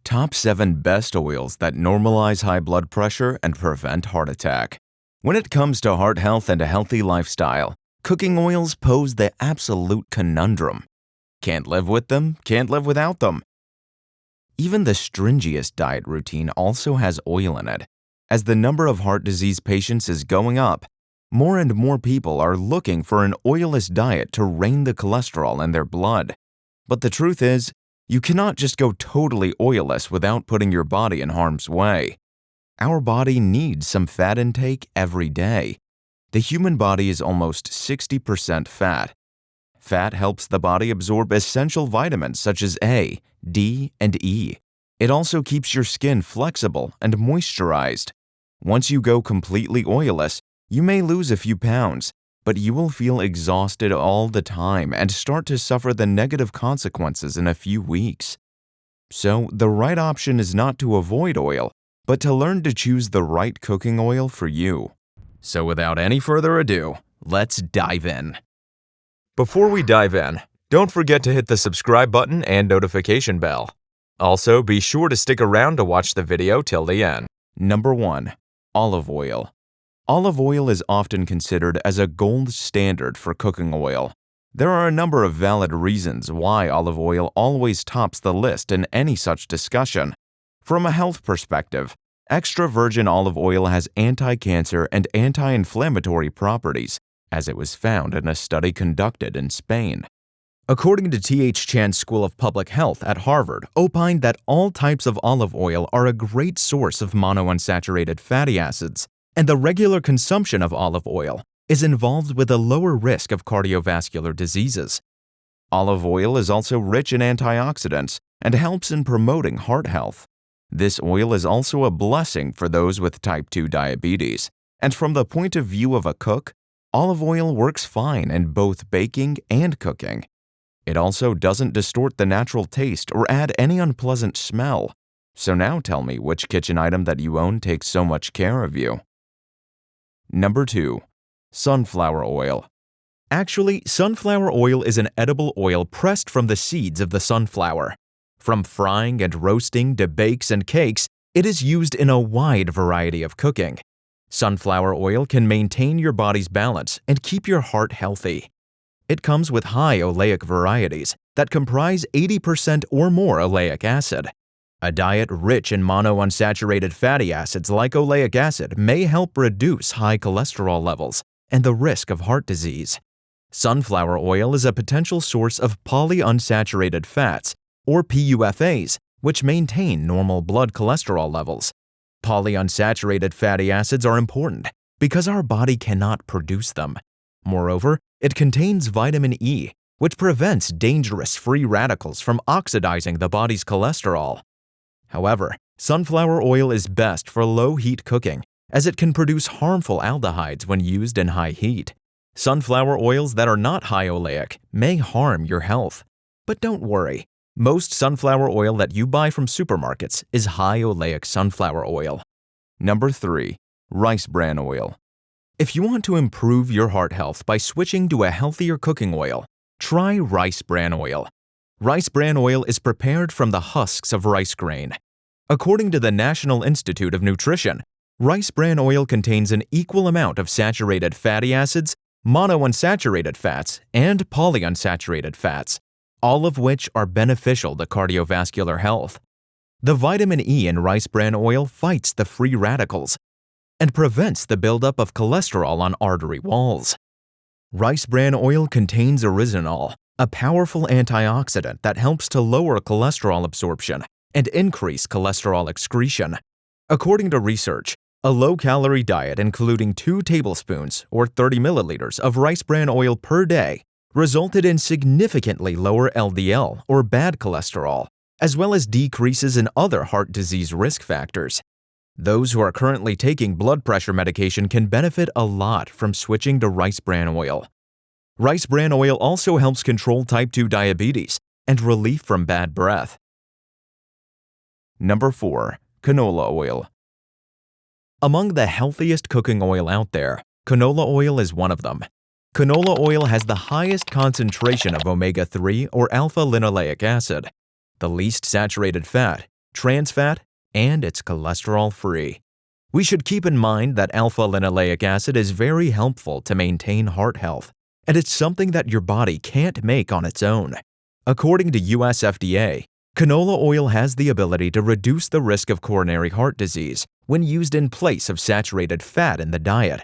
Top 7 Best Oils that Normalize High Blood Pressure and Prevent Heart Attack. When it comes to heart health and a healthy lifestyle, cooking oils pose the absolute conundrum. Can't live with them, can't live without them. Even the stringiest diet routine also has oil in it. As the number of heart disease patients is going up, more and more people are looking for an oilless diet to rein the cholesterol in their blood. But the truth is, you cannot just go totally oilless without putting your body in harm's way. Our body needs some fat intake every day. The human body is almost 60% fat. Fat helps the body absorb essential vitamins such as A, D, and E. It also keeps your skin flexible and moisturized. Once you go completely oilless, you may lose a few pounds, but you will feel exhausted all the time and start to suffer the negative consequences in a few weeks. So, the right option is not to avoid oil, but to learn to choose the right cooking oil for you. So without any further ado, let's dive in. Before we dive in, don't forget to hit the subscribe button and notification bell. Also, be sure to stick around to watch the video till the end. Number 1. Olive oil. Olive oil is often considered as a gold standard for cooking oil. There are a number of valid reasons why olive oil always tops the list in any such discussion. From a health perspective, extra virgin olive oil has anti-cancer and anti-inflammatory properties, as it was found in a study conducted in Spain. According to T.H. Chan's School of Public Health at Harvard, opined that all types of olive oil are a great source of monounsaturated fatty acids, and the regular consumption of olive oil is involved with a lower risk of cardiovascular diseases. Olive oil is also rich in antioxidants and helps in promoting heart health. This oil is also a blessing for those with type 2 diabetes, and from the point of view of a cook, olive oil works fine in both baking and cooking. It also doesn't distort the natural taste or add any unpleasant smell. So now tell me which kitchen item that you own takes so much care of you. Number 2. Sunflower oil. Actually, sunflower oil is an edible oil pressed from the seeds of the sunflower. From frying and roasting to bakes and cakes, it is used in a wide variety of cooking. Sunflower oil can maintain your body's balance and keep your heart healthy. It comes with high oleic varieties that comprise 80% or more oleic acid. A diet rich in monounsaturated fatty acids like oleic acid may help reduce high cholesterol levels and the risk of heart disease. Sunflower oil is a potential source of polyunsaturated fats, or PUFAs, which maintain normal blood cholesterol levels. Polyunsaturated fatty acids are important because our body cannot produce them. Moreover, it contains vitamin E, which prevents dangerous free radicals from oxidizing the body's cholesterol. However, sunflower oil is best for low-heat cooking, as it can produce harmful aldehydes when used in high heat. Sunflower oils that are not high oleic may harm your health. But don't worry, most sunflower oil that you buy from supermarkets is high oleic sunflower oil. Number 3. Rice bran oil. If you want to improve your heart health by switching to a healthier cooking oil, try rice bran oil. Rice bran oil is prepared from the husks of rice grain. According to the National Institute of Nutrition, rice bran oil contains an equal amount of saturated fatty acids, monounsaturated fats, and polyunsaturated fats, all of which are beneficial to cardiovascular health. The vitamin E in rice bran oil fights the free radicals and prevents the buildup of cholesterol on artery walls. Rice bran oil contains oryzanol, a powerful antioxidant that helps to lower cholesterol absorption and increase cholesterol excretion. According to research, a low-calorie diet including 2 tablespoons or 30 milliliters of rice bran oil per day resulted in significantly lower LDL or bad cholesterol, as well as decreases in other heart disease risk factors. Those who are currently taking blood pressure medication can benefit a lot from switching to rice bran oil. Rice bran oil also helps control type 2 diabetes and relief from bad breath. Number 4. Canola oil. Among the healthiest cooking oil out there, canola oil is one of them. Canola oil has the highest concentration of omega-3 or alpha-linoleic acid, the least saturated fat, trans fat, and it's cholesterol-free. We should keep in mind that alpha-linoleic acid is very helpful to maintain heart health, and it's something that your body can't make on its own. According to US FDA, canola oil has the ability to reduce the risk of coronary heart disease when used in place of saturated fat in the diet.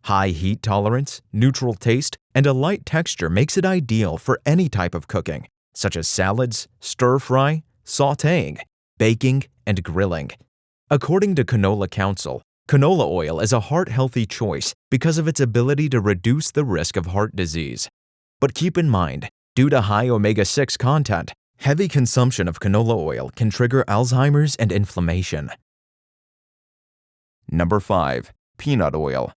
High heat tolerance, neutral taste, and a light texture makes it ideal for any type of cooking, such as salads, stir-fry, sautéing, baking, and grilling. According to Canola Council, canola oil is a heart-healthy choice because of its ability to reduce the risk of heart disease. But keep in mind, due to high omega-6 content, heavy consumption of canola oil can trigger Alzheimer's and inflammation. Number 5. Peanut oil.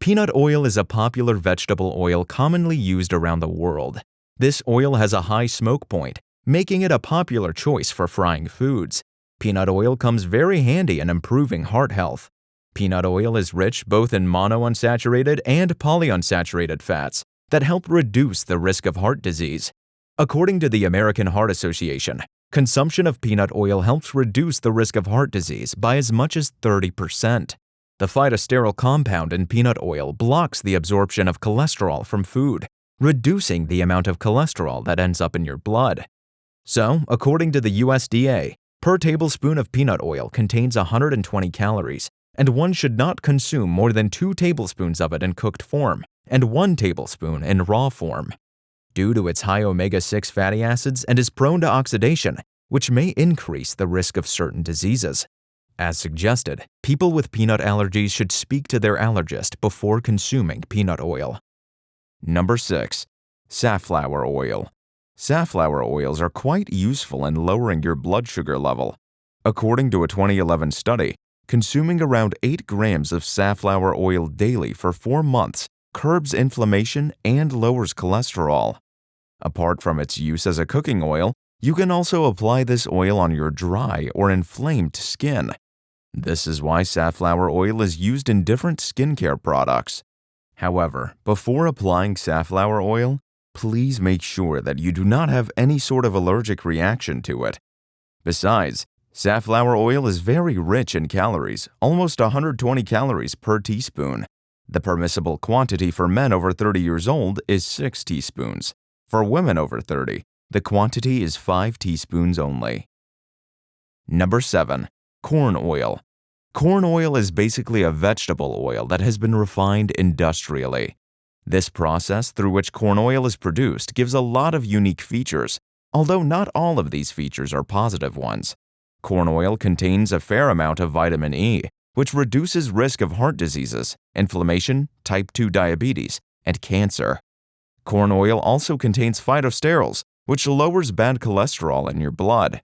Peanut oil is a popular vegetable oil commonly used around the world. This oil has a high smoke point, making it a popular choice for frying foods. Peanut oil comes very handy in improving heart health. Peanut oil is rich both in monounsaturated and polyunsaturated fats that help reduce the risk of heart disease. According to the American Heart Association, consumption of peanut oil helps reduce the risk of heart disease by as much as 30%. The phytosterol compound in peanut oil blocks the absorption of cholesterol from food, reducing the amount of cholesterol that ends up in your blood. So, according to the USDA, per tablespoon of peanut oil contains 120 calories, and one should not consume more than 2 tablespoons of it in cooked form and 1 tablespoon in raw form. Due to its high omega-6 fatty acids and is prone to oxidation, which may increase the risk of certain diseases. As suggested, people with peanut allergies should speak to their allergist before consuming peanut oil. Number 6. Safflower oil. Safflower oils are quite useful in lowering your blood sugar level. According to a 2011 study, consuming around 8 grams of safflower oil daily for 4 months curbs inflammation and lowers cholesterol. Apart from its use as a cooking oil, you can also apply this oil on your dry or inflamed skin. This is why safflower oil is used in different skincare products. However, before applying safflower oil, please make sure that you do not have any sort of allergic reaction to it. Besides, safflower oil is very rich in calories, almost 120 calories per teaspoon. The permissible quantity for men over 30 years old is 6 teaspoons. For women over 30, the quantity is 5 teaspoons only. Number 7. Corn oil. Corn oil is basically a vegetable oil that has been refined industrially. This process through which corn oil is produced gives a lot of unique features, although not all of these features are positive ones. Corn oil contains a fair amount of vitamin E, which reduces risk of heart diseases, inflammation, type 2 diabetes, and cancer. Corn oil also contains phytosterols, which lowers bad cholesterol in your blood.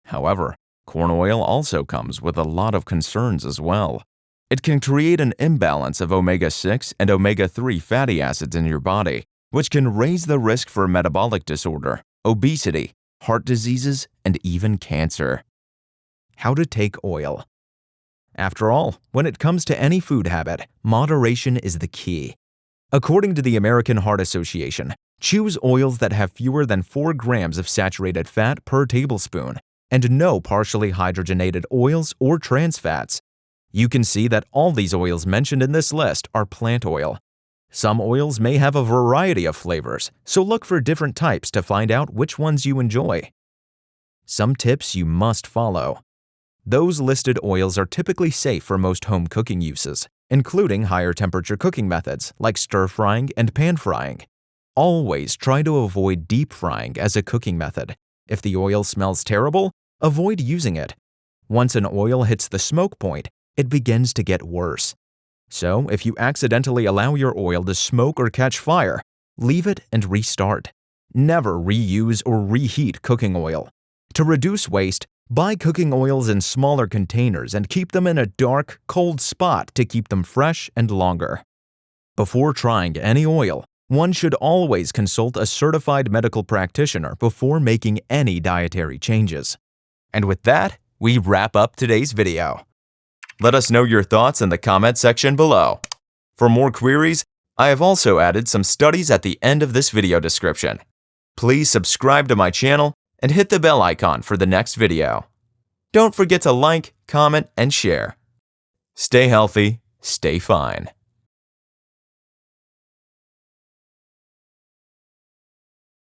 However, corn oil also comes with a lot of concerns as well. It can create an imbalance of omega-6 and omega-3 fatty acids in your body, which can raise the risk for metabolic disorder, obesity, heart diseases, and even cancer. How to take oil. After all, when it comes to any food habit, moderation is the key. According to the American Heart Association, choose oils that have fewer than 4 grams of saturated fat per tablespoon and no partially hydrogenated oils or trans fats. You can see that all these oils mentioned in this list are plant oil. Some oils may have a variety of flavors, so look for different types to find out which ones you enjoy. Some tips you must follow. Those listed oils are typically safe for most home cooking uses, including higher temperature cooking methods like stir-frying and pan-frying. Always try to avoid deep frying as a cooking method. If the oil smells terrible, avoid using it. Once an oil hits the smoke point, it begins to get worse. So, if you accidentally allow your oil to smoke or catch fire, leave it and restart. Never reuse or reheat cooking oil. To reduce waste, buy cooking oils in smaller containers and keep them in a dark, cold spot to keep them fresh and longer. Before trying any oil, one should always consult a certified medical practitioner before making any dietary changes. And with that, we wrap up today's video. Let us know your thoughts in the comment section below. For more queries, I have also added some studies at the end of this video description. Please subscribe to my channel and hit the bell icon for the next video. Don't forget to like, comment, and share. Stay healthy, stay fine.